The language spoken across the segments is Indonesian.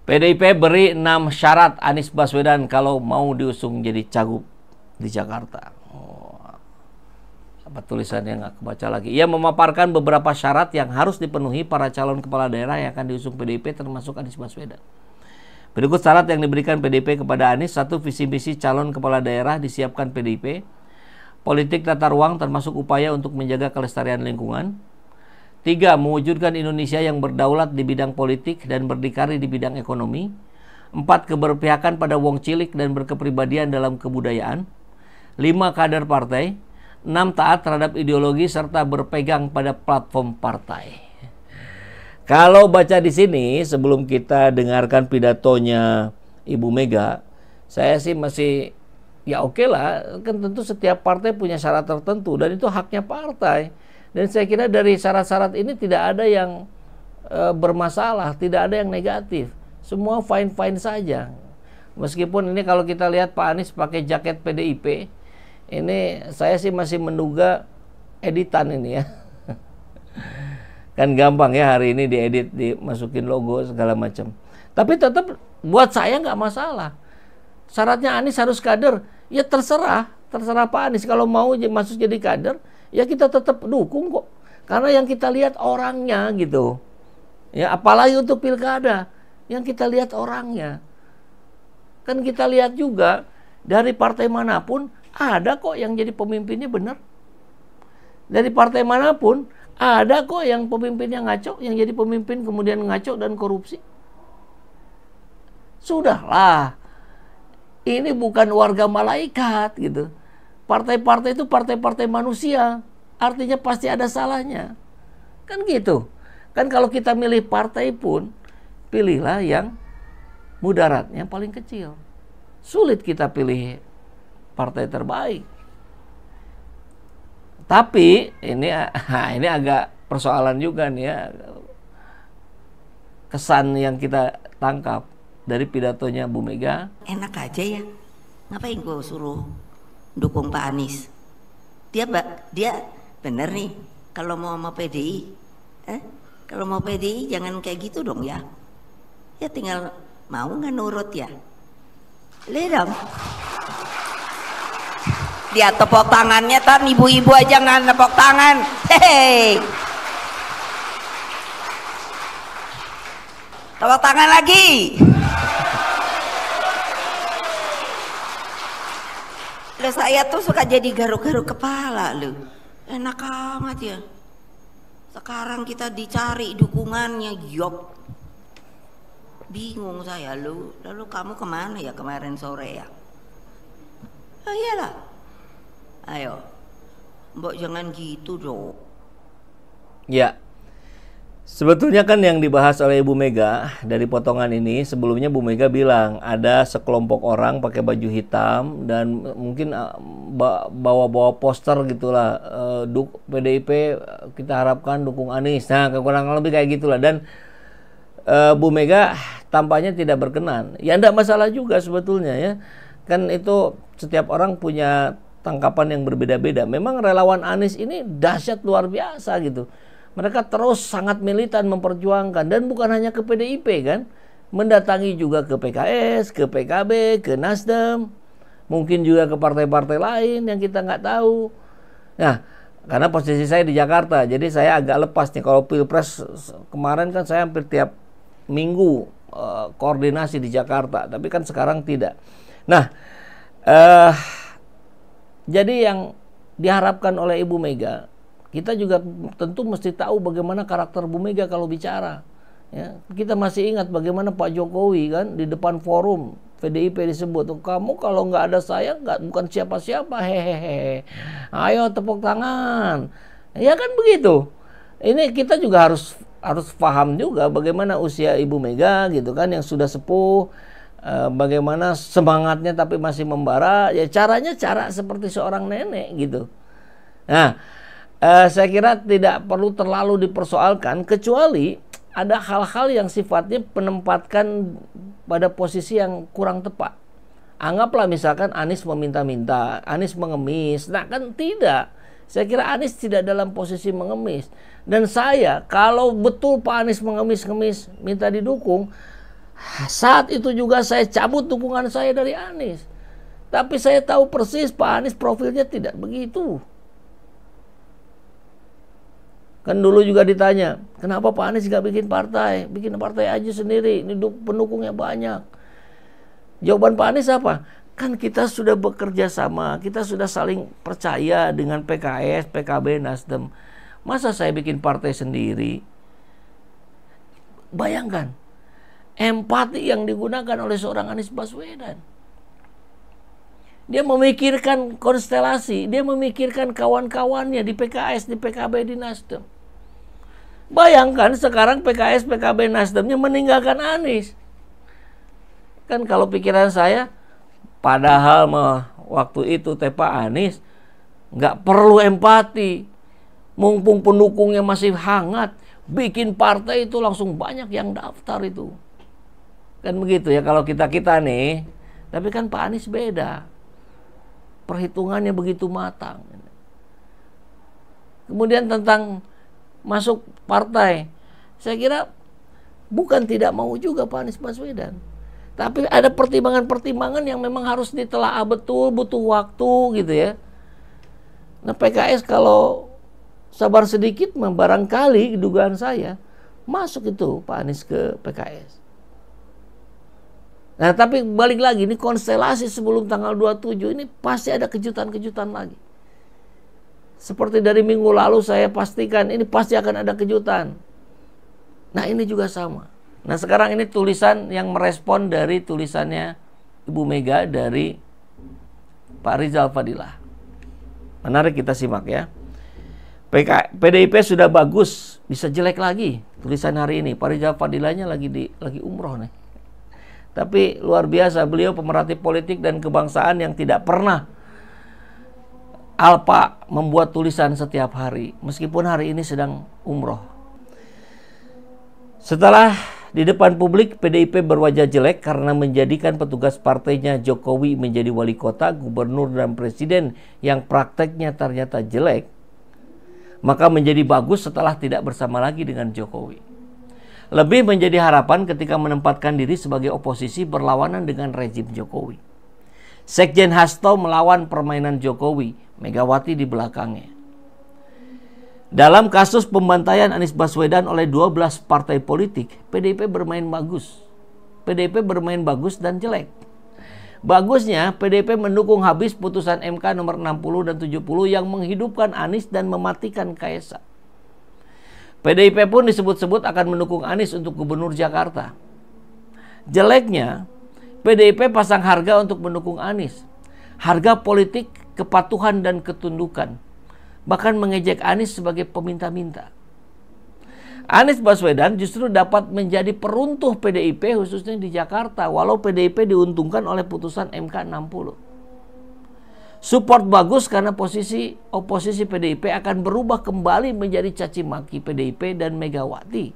PDIP beri 6 syarat Anies Baswedan kalau mau diusung jadi cagup di Jakarta. Apa tulisannya nggak kebaca lagi. Ia memaparkan beberapa syarat yang harus dipenuhi para calon kepala daerah yang akan diusung PDIP termasuk Anies Baswedan. Berikut syarat yang diberikan PDIP kepada Anies. 1. Visi misi calon kepala daerah disiapkan PDIP. Politik tata ruang termasuk upaya untuk menjaga kelestarian lingkungan. 3. Mewujudkan Indonesia yang berdaulat di bidang politik dan berdikari di bidang ekonomi. 4. Keberpihakan pada wong cilik dan berkepribadian dalam kebudayaan. 5. Kader partai. 6. Taat terhadap ideologi serta berpegang pada platform partai. Kalau baca di sini sebelum kita dengarkan pidatonya Ibu Mega, saya sih masih ya oke lah, kan tentu setiap partai punya syarat tertentu dan itu haknya partai. Dan saya kira dari syarat-syarat ini tidak ada yang bermasalah, tidak ada yang negatif. Semua fine-fine saja. Meskipun ini kalau kita lihat Pak Anies pakai jaket PDIP, ini saya sih masih menduga editan ini ya. Kan gampang ya hari ini diedit, dimasukin logo segala macam. Tapi tetap buat saya nggak masalah. Syaratnya Anies harus kader, ya terserah Pak Anies. Kalau mau masuk jadi kader, ya kita tetap dukung kok. Karena yang kita lihat orangnya gitu. Ya apalagi untuk pilkada, yang kita lihat orangnya. Kan kita lihat juga dari partai manapun ada kok yang jadi pemimpinnya benar. Dari partai manapun ada kok yang pemimpinnya ngaco, yang jadi pemimpin kemudian ngaco dan korupsi. Sudahlah. Ini bukan warga malaikat gitu. Partai-partai itu partai-partai manusia. Artinya pasti ada salahnya. Kan gitu. Kan kalau kita milih partai pun, pilihlah yang mudaratnya paling kecil. Sulit kita pilih partai terbaik. Tapi ini agak persoalan juga nih ya. Kesan yang kita tangkap dari pidatonya Bu Mega. Enak aja ya. Ngapain gue suruh dukung Pak Anies? Dia bener nih kalau mau sama PDI. Kalau mau PDI jangan kayak gitu dong ya. Ya tinggal mau nggak nurut ya. Lihat dong. Dia tepuk tangannya, tan ibu-ibu aja nggak tepuk tangan. Hei. Tepuk tangan lagi. Loh, saya tuh suka jadi garuk-garuk kepala loh. Enak amat ya. Sekarang kita dicari dukungannya, yok. Bingung saya lu. Lalu kamu kemana ya kemarin sore ya? Oh iyalah. Ayo, Mbok jangan gitu dong. Ya. Sebetulnya kan yang dibahas oleh Ibu Mega dari potongan ini, sebelumnya Bu Mega bilang ada sekelompok orang pakai baju hitam dan mungkin bawa-bawa poster gitulah, PDIP kita harapkan dukung Anies. Nah, kurang lebih kayak gitulah. Dan Bu Mega tampaknya tidak berkenan. Ya enggak masalah juga sebetulnya ya. Kan itu setiap orang punya tangkapan yang berbeda-beda. Memang relawan Anies ini dahsyat luar biasa gitu. Mereka terus sangat militan memperjuangkan, dan bukan hanya ke PDIP kan, mendatangi juga ke PKS, ke PKB, ke Nasdem, mungkin juga ke partai-partai lain yang kita nggak tahu. Nah, karena posisi saya di Jakarta, jadi saya agak lepas nih. Kalau Pilpres kemarin kan saya hampir tiap minggu koordinasi di Jakarta, tapi kan sekarang tidak. Nah, jadi yang diharapkan oleh Ibu Mega, kita juga tentu mesti tahu bagaimana karakter Bu Mega kalau bicara. Ya, kita masih ingat bagaimana Pak Jokowi kan di depan forum PDIP disebut, kamu kalau nggak ada saya bukan siapa-siapa, hehehe. Ayo tepuk tangan. Ya kan begitu. Ini kita juga harus paham juga bagaimana usia Ibu Mega gitu kan, yang sudah sepuh, bagaimana semangatnya tapi masih membara. Ya cara seperti seorang nenek gitu. Nah, saya kira tidak perlu terlalu dipersoalkan, kecuali ada hal-hal yang sifatnya penempatkan pada posisi yang kurang tepat. Anggaplah misalkan Anies meminta-minta, Anies mengemis. Nah kan tidak. Saya kira Anies tidak dalam posisi mengemis. Dan saya kalau betul Pak Anies mengemis-ngemis minta didukung, Saat itu juga saya cabut dukungan saya dari Anies. Tapi saya tahu persis Pak Anies profilnya tidak begitu. Kan dulu juga ditanya, kenapa Pak Anies gak bikin partai? Bikin partai aja sendiri, ini pendukungnya banyak. Jawaban Pak Anies apa? Kan kita sudah bekerja sama, kita sudah saling percaya dengan PKS, PKB, Nasdem. Masa saya bikin partai sendiri? Bayangkan, empati yang digunakan oleh seorang Anies Baswedan. Dia memikirkan konstelasi, dia memikirkan kawan-kawannya di PKS, di PKB, di Nasdem. Bayangkan sekarang PKS, PKB, Nasdemnya meninggalkan Anies. Kan kalau pikiran saya, padahal waktu itu Pak Anies nggak perlu empati. Mumpung pendukungnya masih hangat, bikin partai itu langsung banyak yang daftar itu. Kan begitu ya kalau kita nih. Tapi kan Pak Anies beda. Perhitungannya begitu matang. Kemudian tentang masuk partai, saya kira bukan tidak mau juga Pak Anies Baswedan. Tapi ada pertimbangan-pertimbangan yang memang harus ditelaah betul, butuh waktu gitu ya. Nah PKS kalau sabar sedikit, barangkali dugaan saya masuk itu Pak Anies ke PKS. Nah tapi balik lagi, ini konstelasi sebelum tanggal 27 ini pasti ada kejutan-kejutan lagi. Seperti dari minggu lalu saya pastikan ini pasti akan ada kejutan. Nah ini juga sama. Nah sekarang ini tulisan yang merespon dari tulisannya Ibu Mega dari Pak Rizal Fadilah. Menarik, kita simak ya. PDIP sudah bagus, bisa jelek lagi. Tulisan hari ini Pak Rizal Fadilahnya lagi umroh nih. Tapi luar biasa, beliau pemerhati politik dan kebangsaan yang tidak pernah alpa membuat tulisan setiap hari, meskipun hari ini sedang umroh. Setelah di depan publik PDIP berwajah jelek karena menjadikan petugas partainya Jokowi menjadi wali kota, gubernur, dan presiden yang prakteknya ternyata jelek, maka menjadi bagus setelah tidak bersama lagi dengan Jokowi. Lebih menjadi harapan ketika menempatkan diri sebagai oposisi berlawanan dengan rezim Jokowi. Sekjen Hasto melawan permainan Jokowi, Megawati di belakangnya. Dalam kasus pembantaian Anies Baswedan oleh 12 partai politik, PDIP bermain bagus. PDIP bermain bagus dan jelek. Bagusnya, PDIP mendukung habis putusan MK nomor 60 dan 70 yang menghidupkan Anies dan mematikan Kaesang. PDIP pun disebut-sebut akan mendukung Anies untuk gubernur Jakarta. Jeleknya, PDIP pasang harga untuk mendukung Anies. Harga politik, kepatuhan, dan ketundukan. Bahkan mengejek Anies sebagai peminta-minta. Anies Baswedan justru dapat menjadi peruntuh PDIP khususnya di Jakarta, walau PDIP diuntungkan oleh putusan MK 60. Support bagus karena posisi oposisi PDIP akan berubah kembali menjadi caci maki PDIP dan Megawati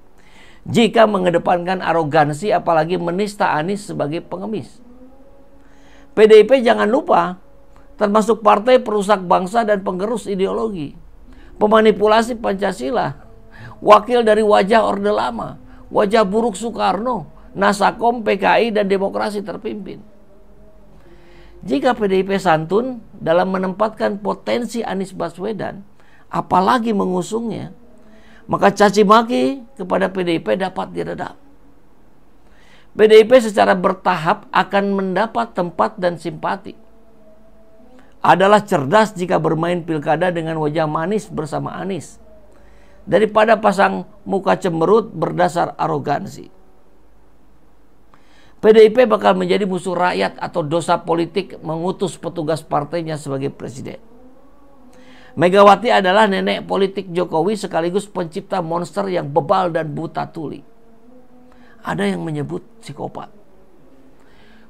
jika mengedepankan arogansi apalagi menista Anies sebagai pengemis. PDIP jangan lupa termasuk partai perusak bangsa dan penggerus ideologi, pemanipulasi Pancasila, wakil dari wajah Orde Lama, wajah buruk Soekarno, Nasakom, PKI, dan demokrasi terpimpin. Jika PDIP santun dalam menempatkan potensi Anies Baswedan, apalagi mengusungnya, maka caci maki kepada PDIP dapat diredam. PDIP secara bertahap akan mendapat tempat dan simpati. Adalah cerdas jika bermain pilkada dengan wajah manis bersama Anies, daripada pasang muka cemberut berdasar arogansi. PDIP bakal menjadi musuh rakyat atau dosa politik mengutus petugas partainya sebagai presiden. Megawati adalah nenek politik Jokowi sekaligus pencipta monster yang bebal dan buta tuli. Ada yang menyebut psikopat.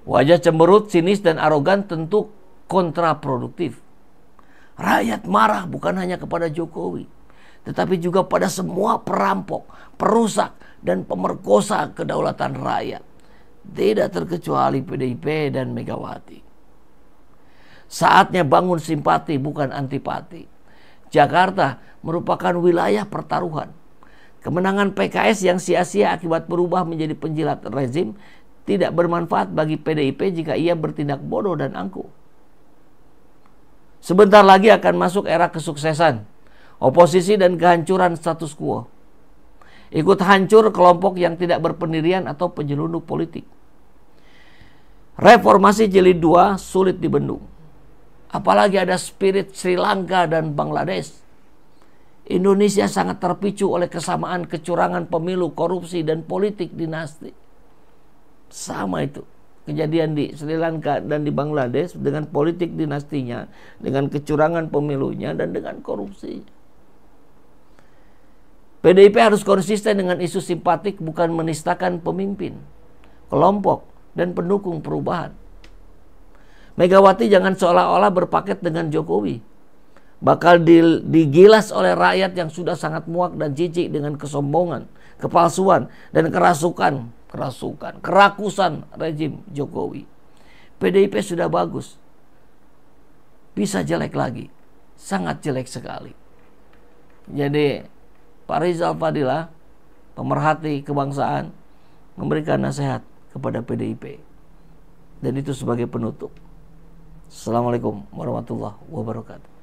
Wajah cemberut, sinis, dan arogan tentu kontraproduktif. Rakyat marah bukan hanya kepada Jokowi, tetapi juga pada semua perampok, perusak, dan pemerkosa kedaulatan rakyat. Tidak terkecuali PDIP dan Megawati. Saatnya bangun simpati bukan antipati. Jakarta merupakan wilayah pertaruhan. Kemenangan PKS yang sia-sia akibat berubah menjadi penjilat rezim tidak bermanfaat bagi PDIP jika ia bertindak bodoh dan angkuh. Sebentar lagi akan masuk era kesuksesan, oposisi dan kehancuran status quo. Ikut hancur kelompok yang tidak berpendirian atau penyelundup politik. Reformasi jilid 2 sulit dibendung. Apalagi ada spirit Sri Lanka dan Bangladesh. Indonesia sangat terpicu oleh kesamaan kecurangan pemilu, korupsi, dan politik dinasti. Sama itu kejadian di Sri Lanka dan di Bangladesh dengan politik dinastinya, dengan kecurangan pemilunya, dan dengan korupsi. PDIP harus konsisten dengan isu simpatik, bukan menistakan pemimpin, kelompok, dan pendukung perubahan. Megawati jangan seolah-olah berpaket dengan Jokowi. Bakal digilas oleh rakyat yang sudah sangat muak dan jijik dengan kesombongan, kepalsuan, dan kerakusan rejim Jokowi. PDIP sudah bagus, bisa jelek lagi, sangat jelek sekali. Jadi Pak Rizal Fadilah, pemerhati kebangsaan, memberikan nasihat kepada PDIP. Dan itu sebagai penutup. Assalamualaikum warahmatullahi wabarakatuh.